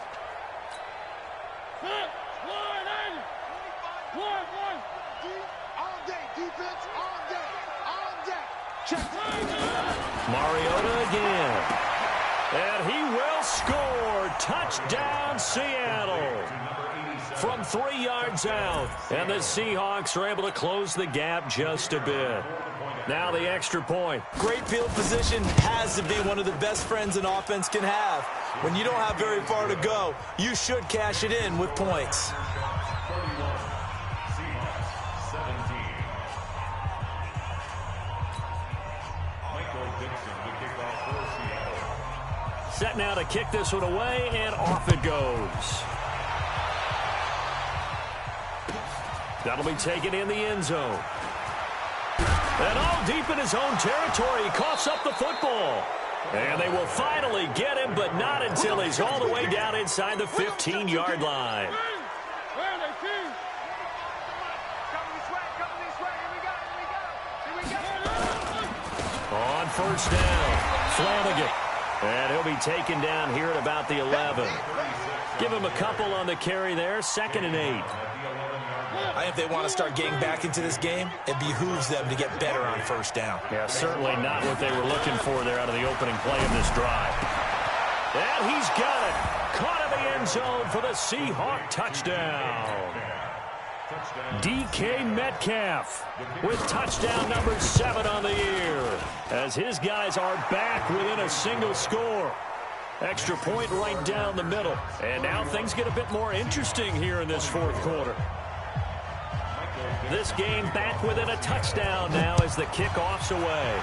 Mariota again. And he will score. Touchdown, Seattle. From 3 yards out. And the Seahawks are able to close the gap just a bit. Now the extra point. Great field position has to be one of the best friends an offense can have. When you don't have very far to go, you should cash it in with points. Set now to kick this one away, and off it goes. That'll be taken in the end zone. And all deep in his own territory, he coughs up the football. And they will finally get him, but not until he's all the way down inside the 15-yard line. On 1st down, Flanagan. And he'll be taken down here at about the 11. Give him a couple on the carry there, 2nd and 8. I think if they want to start getting back into this game, it behooves them to get better on 1st down. Yeah, certainly not what they were looking for there out of the opening play of this drive. And he's got it. Caught in the end zone for the Seahawk touchdown. DK Metcalf with touchdown number 7 on the year, as his guys are back within a single score. Extra point right down the middle. And now things get a bit more interesting here in this 4th quarter. This game back within a touchdown now as the kickoff's away.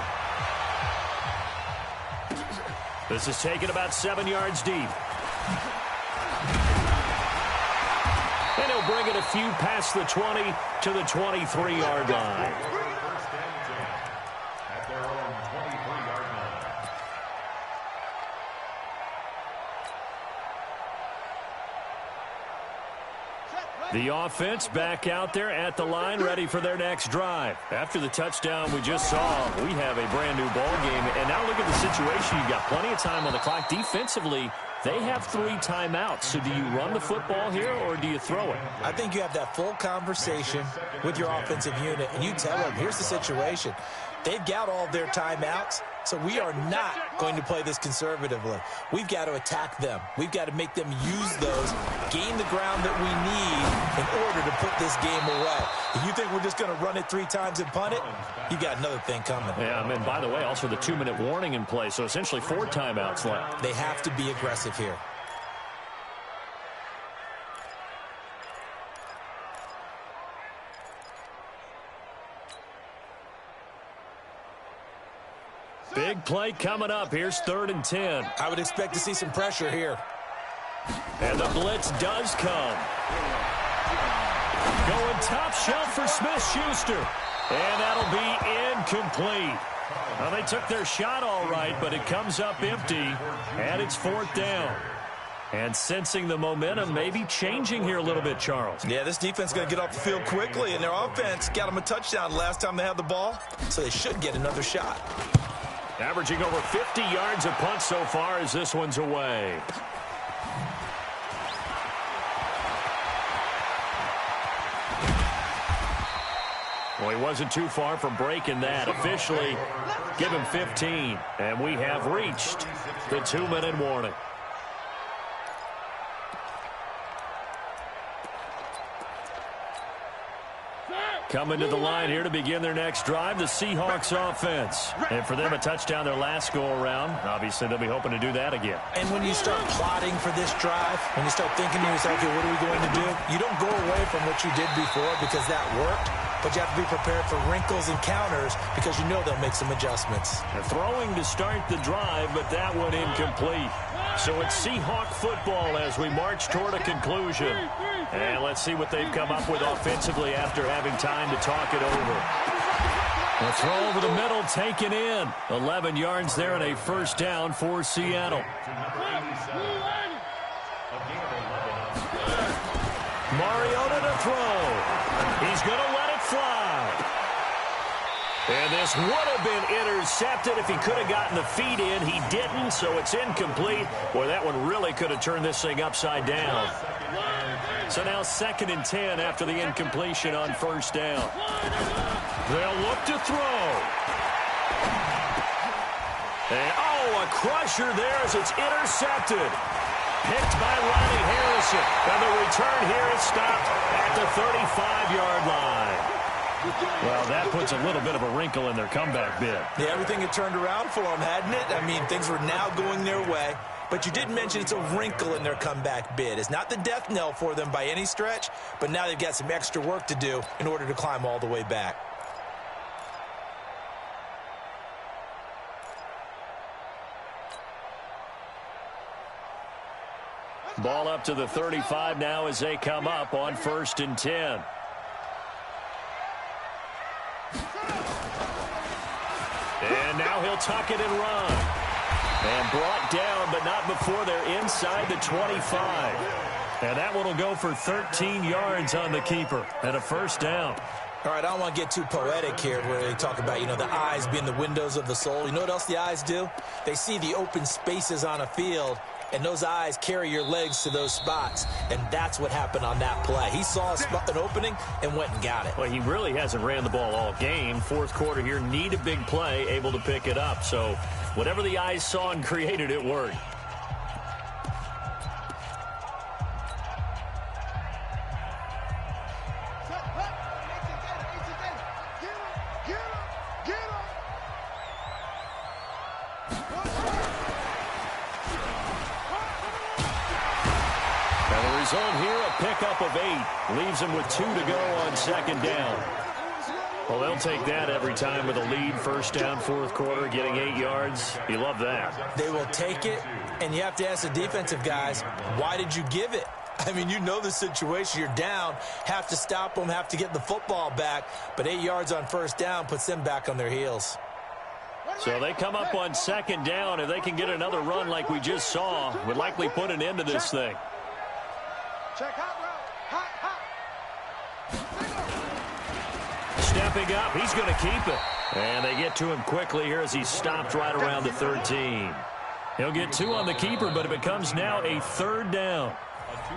This is taken about 7 yards deep. And he'll bring it a few past the 20 to the 23-yard line. The offense back out there at the line, ready for their next drive. After the touchdown we just saw, we have a brand-new ball game. And now look at the situation. You've got plenty of time on the clock. Defensively, they have 3 timeouts. So do you run the football here or do you throw it? I think you have that full conversation with your offensive unit, and you tell them, here's the situation. They've got all their timeouts, so we are not going to play this conservatively. We've got to attack them. We've got to make them use those, gain the ground that we need in order to put this game away. If you think we're just going to run it 3 times and punt it, you got another thing coming. Yeah, I mean, by the way, also the 2-minute warning in play, so essentially 4 timeouts left. They have to be aggressive here. play coming up. Here's 3rd and 10. I would expect to see some pressure here. And the blitz does come. Going top shelf for Smith-Schuster. And that'll be incomplete. Well, they took their shot all right, but it comes up empty, and it's 4th down. And sensing the momentum maybe changing here a little bit, Charles. Yeah, this defense is going to get off the field quickly, and their offense got them a touchdown last time they had the ball, so they should get another shot. Averaging over 50 yards a punt so far as this one's away. Well, he wasn't too far from breaking that. Officially, give him 15. And we have reached the 2-minute warning. Coming to the line here to begin their next drive, the Seahawks offense. And for them, a touchdown their last go-around. Obviously, they'll be hoping to do that again. And when you start plotting for this drive, when you start thinking to yourself, okay, what are we going to do? You don't go away from what you did before because that worked, but you have to be prepared for wrinkles and counters because you know they'll make some adjustments. They're throwing to start the drive, but that one incomplete. So it's Seahawk football as we march toward a conclusion. And let's see what they've come up with offensively after having time to talk it over. A throw over the middle, taken in. 11 yards there and a 1st down for Seattle. Mariota to throw. He's going to let it fly. And this would have been intercepted if he could have gotten the feet in. He didn't, so it's incomplete. Boy, that one really could have turned this thing upside down. So now 2nd and 10 after the incompletion on 1st down. They'll look to throw. And, a crusher there as it's intercepted. Picked by Ronnie Harrison. And the return here is stopped at the 35-yard line. Well, that puts a little bit of a wrinkle in their comeback bid. Yeah, everything had turned around for them, hadn't it? I mean, things were now going their way. But you did mention it's a wrinkle in their comeback bid. It's not the death knell for them by any stretch, but now they've got some extra work to do in order to climb all the way back. Ball up to the 35 now as they come up on 1st and 10. And now he'll tuck it and run. And brought down, but not before they're inside the 25. And that one will go for 13 yards on the keeper and a 1st down. All right, I don't want to get too poetic here where they talk about, the eyes being the windows of the soul. You know what else the eyes do? They see the open spaces on a field, and those eyes carry your legs to those spots. And that's what happened on that play. He saw an opening and went and got it. Well, he really hasn't ran the ball all game. 4th quarter here, need a big play, able to pick it up. So whatever the eyes saw and created, it worked. Result here, a pickup of 8. Leaves him with 2 to go on 2nd down. Well, they'll take that every time with a lead. 1st down, 4th quarter, getting 8 yards. You love that. They will take it, and you have to ask the defensive guys, why did you give it? I mean, you know the situation. You're down, have to stop them, have to get the football back. But 8 yards on 1st down puts them back on their heels. So they come up on 2nd down. If they can get another run like we just saw, would likely put an end to this thing. Check hot route. Hot. Stepping up, he's going to keep it. And they get to him quickly here as he's stopped right around the 13. He'll get 2 on the keeper, but it becomes now a 3rd down.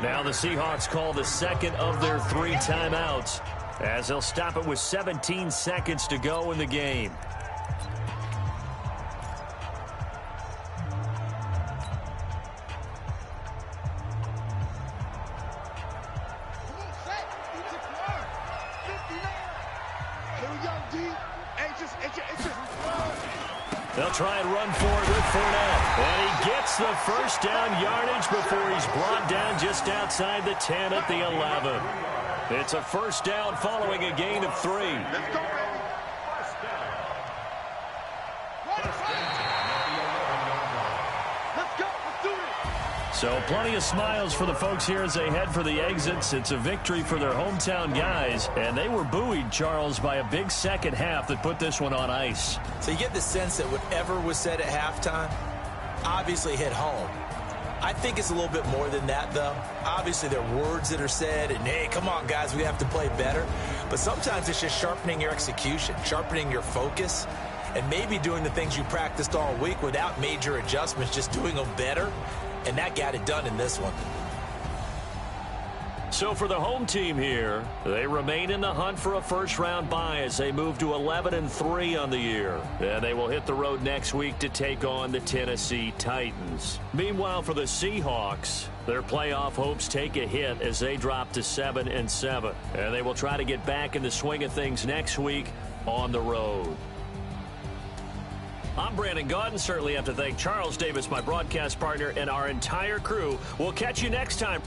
Now the Seahawks call the 2nd of their 3 timeouts as they'll stop it with 17 seconds to go in the game. They'll try and run for it with Fournette. And he gets the 1st down yardage before he's brought down just outside the 10 at the 11. It's a 1st down following a gain of 3. Let's go, baby. So plenty of smiles for the folks here as they head for the exits. It's a victory for their hometown guys, and they were buoyed, Charles, by a big second half that put this one on ice. So you get the sense that whatever was said at halftime obviously hit home. I think it's a little bit more than that, though. Obviously, there are words that are said, and, hey, come on, guys, we have to play better. But sometimes it's just sharpening your execution, sharpening your focus, and maybe doing the things you practiced all week without major adjustments, just doing them better. And that got it done in this one. So for the home team here, they remain in the hunt for a first-round bye as they move to 11-3 on the year. And they will hit the road next week to take on the Tennessee Titans. Meanwhile, for the Seahawks, their playoff hopes take a hit as they drop to 7-7. And they will try to get back in the swing of things next week on the road. I'm Brandon Gaudin. Certainly have to thank Charles Davis, my broadcast partner, and our entire crew. We'll catch you next time.